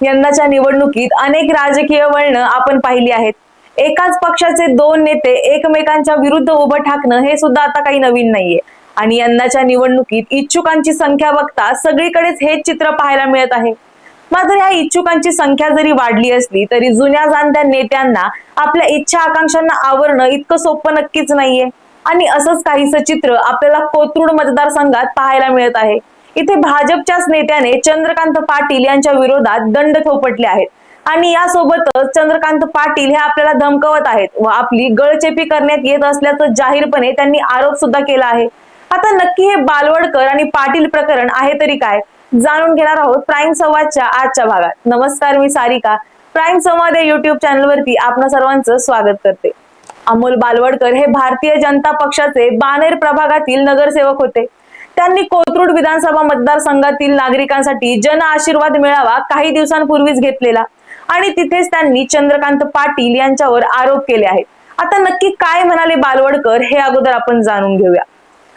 यंदाच्या निवडणुकीत अनेक राजकीय वळणं आपण पाहिली आहेत। एकाच पक्षाचे दोन नेते एकमेकांच्या विरुद्ध उभं ठाकणं हे सुद्धा आता काही नवीन नाहीये। आणि यंदाच्या निवडणुकीत इच्छुकांची संख्या बघता सगळीकडेच हेच चित्र पाहायला मिळत आहे। मात्र या इच्छुकांची संख्या जरी वाढली असली तरी जुन्या जाणत्या नेत्यांना आपल्या इच्छा आकांक्षांना आवरणं इतकं सोपं नक्कीच नाहीये। आणि असंच काहीसं चित्र आपल्याला कोथरूड मतदारसंघात पाहायला मिळत आहे। इथे भाजपच्याच नेत्याने चंद्रकांत पाटील यांच्या विरोधात दंड थोपटले आहेत आणि यासोबतच चंद्रकांत पाटील हे आपल्याला धमकावत आहेत व आपली गळचेपी करण्यात येत असल्याचं जाहीरपणे त्यांनी आरोप सुद्धा केला आहे। आता नक्की हे बालवडकर आणि पाटील प्रकरण आहे तरी काय, जाणून घेणार आहोत प्राईम संवादच्या आजच्या भागात। नमस्कार, मी सारिका, प्राईम संवाद या युट्यूब चॅनल वरती आपणा सर्वांचं स्वागत करते। अमोल बालवडकर हे भारतीय जनता पक्षाचे बाणेर प्रभागातील नगरसेवक होते। त्यांनी कोथरूड विधानसभा मतदारसंघातील नागरिकांसाठी जन आशीर्वाद मेळावा काही दिवसांपूर्वीच घेतलेला आणि तिथेच त्यांनी चंद्रकांत पाटील यांच्यावर आरोप केले आहेत। आता नक्की काय म्हणाले बालवडकर हे अगोदर आपण जाणून घेऊया।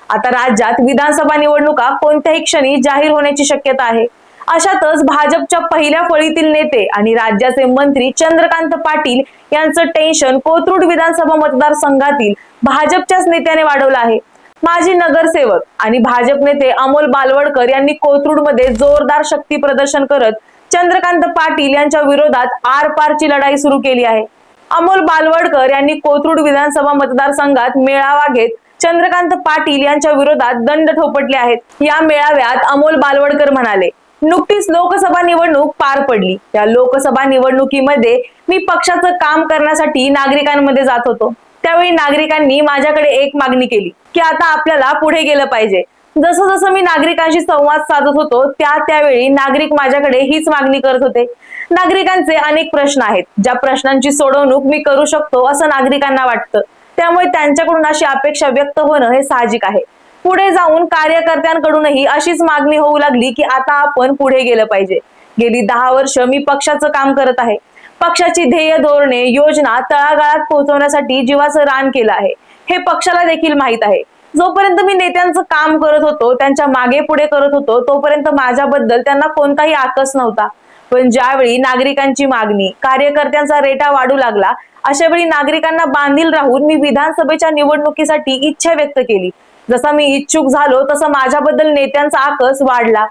आता राज्यात विधानसभा निवडणुका कोणत्याही क्षणी जाहीर होण्याची शक्यता आहे। अशातच भाजपच्या पहिल्या फळीतील नेते आणि राज्याचे मंत्री चंद्रकांत पाटील यांचं टेन्शन कोथरूड विधानसभा मतदारसंघातील भाजपच्याच नेत्याने वाढवलं आहे। माजी नगरसेवक आणि भाजप नेते अमोल बालवडकर यांनी कोथरूडमध्ये जोरदार शक्ती प्रदर्शन करत चंद्रकांत पाटील यांच्या विरोधात आरपारची लढाई सुरू केली आहे। अमोल बालवडकर यांनी कोथरूड विधानसभा मतदारसंघात मेळावा घेत चंद्रकांत पाटील यांच्या विरोधात दंड ठोपटले आहेत। या मेळाव्यात अमोल बालवडकर म्हणाले, नुकतीच लोकसभा निवडणूक पार पडली। या लोकसभा निवडणुकीमध्ये मी पक्षाचं काम करण्यासाठी नागरिकांमध्ये जात होतो। त्यावेळी नागरिकांनी माझ्याकडे एक मागणी केली की आता आपल्याला पुढे गेलं पाहिजे। जसं जसं मी नागरिकांशी संवाद साधत होतो त्यावेळी नागरिक माझ्याकडे हीच मागणी करत होते। नागरिकांचे अनेक प्रश्न आहेत, ज्या प्रश्नांची सोडवणूक मी करू शकतो असं नागरिकांना वाटतं। त्यामुळे त्यांच्याकडून अशी अपेक्षा व्यक्त होणं हे साहजिक आहे। पुढे जाऊन कार्यकर्त्यांकडूनही अशीच मागणी होऊ लागली की आता आपण पुढे गेलं पाहिजे। गेली 10 वर्ष मी पक्षाचं काम करत आहे। पक्षाची ध्येय धोरणे योजना तळागाळात पोहोचवण्यासाठी जीवाचं रान केलं आहे हे पक्षाला देखील माहित आहे। जोपर्यंत मी नेत्यांचं काम करत होतो, त्यांच्या मागे पुढे करत होतो, तोपर्यंत माझ्याबद्दल त्यांना कोणताही आकस नव्हता। पण ज्यावेळी नागरिकांची मागणी, कार्यकर्त्यांचा रेटा वाढू लागला, अशा वेळी नागरिकांना बांधील राहून मी विधानसभेच्या निवडणुकीसाठी इच्छा व्यक्त केली। जसा मी इच्छुक झालो तसं माझ्याबद्दल नेत्यांचा आकस वाढला।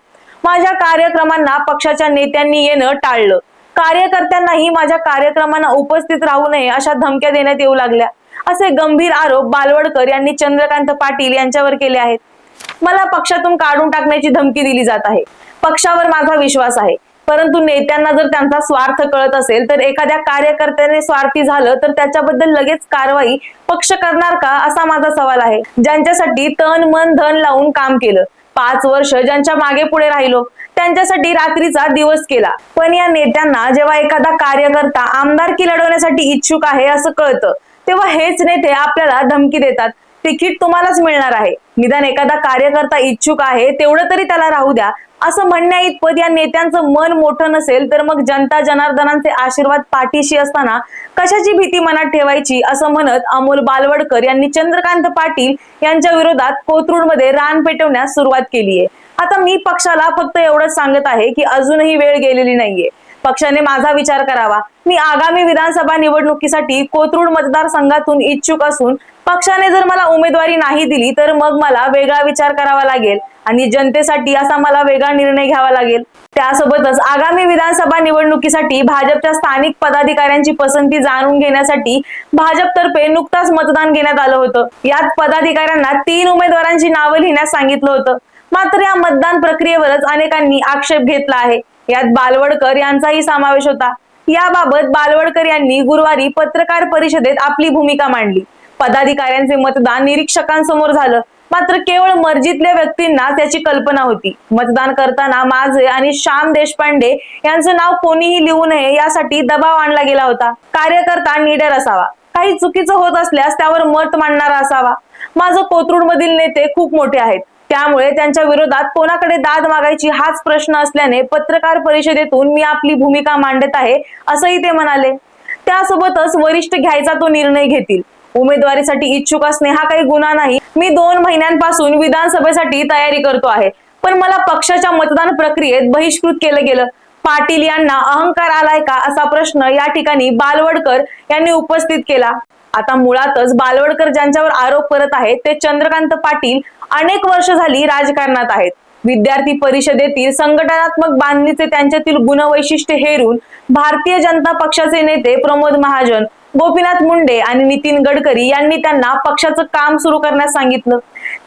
माझ्या कार्यक्रमांना पक्षाच्या नेत्यांनी येणं टाळलं। कार्यकर्त्यांनाही माझ्या कार्यक्रमांना उपस्थित राहू नये अशा धमक्या देण्यात येऊ लागल्या। असे गंभीर आरोप बालवडकर यांनी चंद्रकांत पाटील यांच्यावर केले आहेत। मला पक्षातून काढून टाकण्याची धमकी दिली जात आहे। पक्षावर माझा विश्वास आहे, परंतु नेत्यांना जर त्यांचा स्वार्थ कळत असेल तर एखाद्या कार्यकर्त्याने स्वार्थी झालं तर त्याच्याबद्दल लगेच कारवाई पक्ष करणार का, असा माझा सवाल आहे। ज्यांच्यासाठी तन मन धन लावून काम केलं, 5 वर्ष ज्यांच्या मागे पुढे राहिलो, त्यांच्यासाठी रात्रीचा दिवस केला, पण या नेत्यांना जेव्हा एखादा कार्यकर्ता आमदारकी लढवण्यासाठी इच्छुक आहे असं कळतं तेव्हा हेच नेते आपल्याला धमकी देतात, तिकीट तुम्हालाच मिळणार आहे। निदान एखादा कार्यकर्ता इच्छुक आहे तेवढं तरी त्याला राहू द्या असं म्हणण्या इतपत या नेत्यांचं मन मोठं नसेल तर मग जनता जनार्दनांचे आशीर्वाद पाठीशी असताना कशाची भीती मनात ठेवायची, असं म्हणत अमोल बालवडकर यांनी चंद्रकांत पाटील यांच्या विरोधात कोथरूडमध्ये रान पेटवण्यास सुरुवात केली आहे। आता मी पक्षाला फक्त एवढंच सांगत आहे की अजूनही वेळ गेलेली नाहीये। पक्षाने माझा विचार करावा। मी आगामी विधानसभा निवडणुकीसाठी कोथरूड मतदारसंघातून इच्छुक असून पक्षाने जर मला उमेदवारी नाही दिली तर मग मला वेगळा विचार करावा लागेल आणि जनतेसाठी असा मला वेगळा निर्णय घ्यावा लागेल। त्यासोबतच आगामी विधानसभा निवडणुकीसाठी भाजपच्या स्थानिक पदाधिकाऱ्यांची पसंती जाणून घेण्यासाठी भाजपतर्फे नुकताच मतदान घेण्यात आलं होतं। यात पदाधिकाऱ्यांना 3 उमेदवारांची नावं लिहिण्यास सांगितलं होतं। मात्र या मतदान प्रक्रियेवरच अनेकांनी आक्षेप घेतला आहे। यात बालवडकर यांचाही समावेश होता। याबाबत बालवडकर यांनी गुरुवारी पत्रकार परिषदेत आपली भूमिका मांडली। पदाधिकाऱ्यांचे मतदान निरीक्षकांसमोर झालं, मात्र केवळ मर्जीतल्या व्यक्तींना त्याची कल्पना होती। मतदान करताना माझे आणि श्याम देशपांडे यांचं नाव कोणीही लिहू नये यासाठी दबाव आणला गेला होता। कार्यकर्ता निडर असावा, काही चुकीचं होत असल्यास त्यावर मत मांडणारा असावा। माझं कोथरूड मधील नेते खूप मोठे आहेत, त्यामुळे त्यांच्या विरोधात कोणाकडे दाद मागायची हाच प्रश्न असल्याने पत्रकार परिषदेतून मी आपली भूमिका मांडत आहे, असंही ते म्हणाले। त्यासोबतच वरिष्ठ घ्यायचा तो निर्णय घेतील। उमेदवारीसाठी इच्छुक असणे हा काही गुन्हा नाही। मी 2 महिन्यांपासून विधानसभेसाठी तयारी करतो आहे, पण मला पक्षाच्या मतदान प्रक्रियेत बहिष्कृत केलं गेलं। पाटील यांना अहंकार आलाय का असा प्रश्न या ठिकाणी बालवडकर यांनी उपस्थित केला। आता मुळातच बालवडकर ज्यांच्यावर आरोप करत आहेत ते चंद्रकांत पाटील अनेक वर्ष झाली राजकारणात आहेत। विद्यार्थी परिषदेतील संघटनात्मक बांधणीचे त्यांच्यातील गुणवैशिष्ट्य हेरून भारतीय जनता पक्षाचे नेते प्रमोद महाजन, गोपीनाथ मुंडे आणि नितीन गडकरी यांनी त्यांना पक्षाचं काम सुरू करण्यास सांगितलं।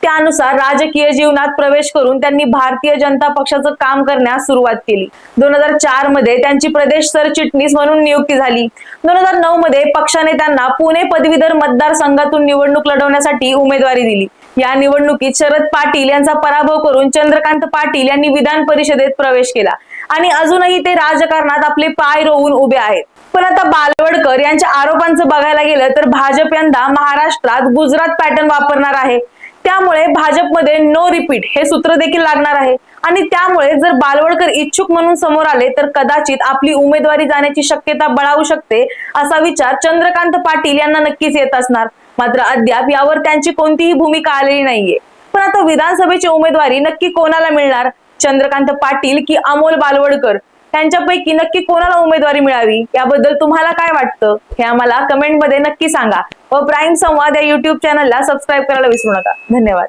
त्यानुसार राजकीय जीवनात प्रवेश करून त्यांनी भारतीय जनता पक्षाचं काम करण्यास सुरुवात केली। 2004 मध्ये त्यांची प्रदेश सरचिटणीस म्हणून नियुक्ती झाली। 2009 मध्ये पक्षाने त्यांना पुणे पदवीधर मतदारसंघातून निवडणूक लढवण्यासाठी उमेदवारी दिली। या निवडणुकीत शरद पाटील यांचा पराभव करून चंद्रकांत पाटील यांनी विधान परिषदेत प्रवेश केला आणि अजूनही ते राजकारणात आपले पाय रोवून उभे आहेत। पण आता बालवडकर यांच्या आरोपांचं बघायला गेलं तर भाजप यंदा महाराष्ट्रात गुजरात पॅटर्न वापरणार आहे। त्यामुळे भाजपमध्ये नो रिपीट हे सूत्र देखील लागणार आहे आणि त्यामुळे जर बालवडकर इच्छुक म्हणून समोर आले तर कदाचित आपली उमेदवारी जाण्याची शक्यता बळावू शकते असा विचार चंद्रकांत पाटील यांना नक्कीच येत असणार। मात्र अद्याप यावर त्यांची कोणतीही भूमिका आलेली नाहीये। पण आता विधानसभेची उमेदवारी नक्की कोणाला मिळणार, चंद्रकांत पाटील की अमोल बालवडकर, त्यांच्यापैकी नक्की कोणाला उमेदवारी मिळावी याबद्दल तुम्हाला काय वाटतं हे आम्हाला कमेंट मध्ये नक्की सांगा व प्राईम संवाद या युट्यूब चॅनलला सबस्क्राईब करायला विसरू नका। धन्यवाद।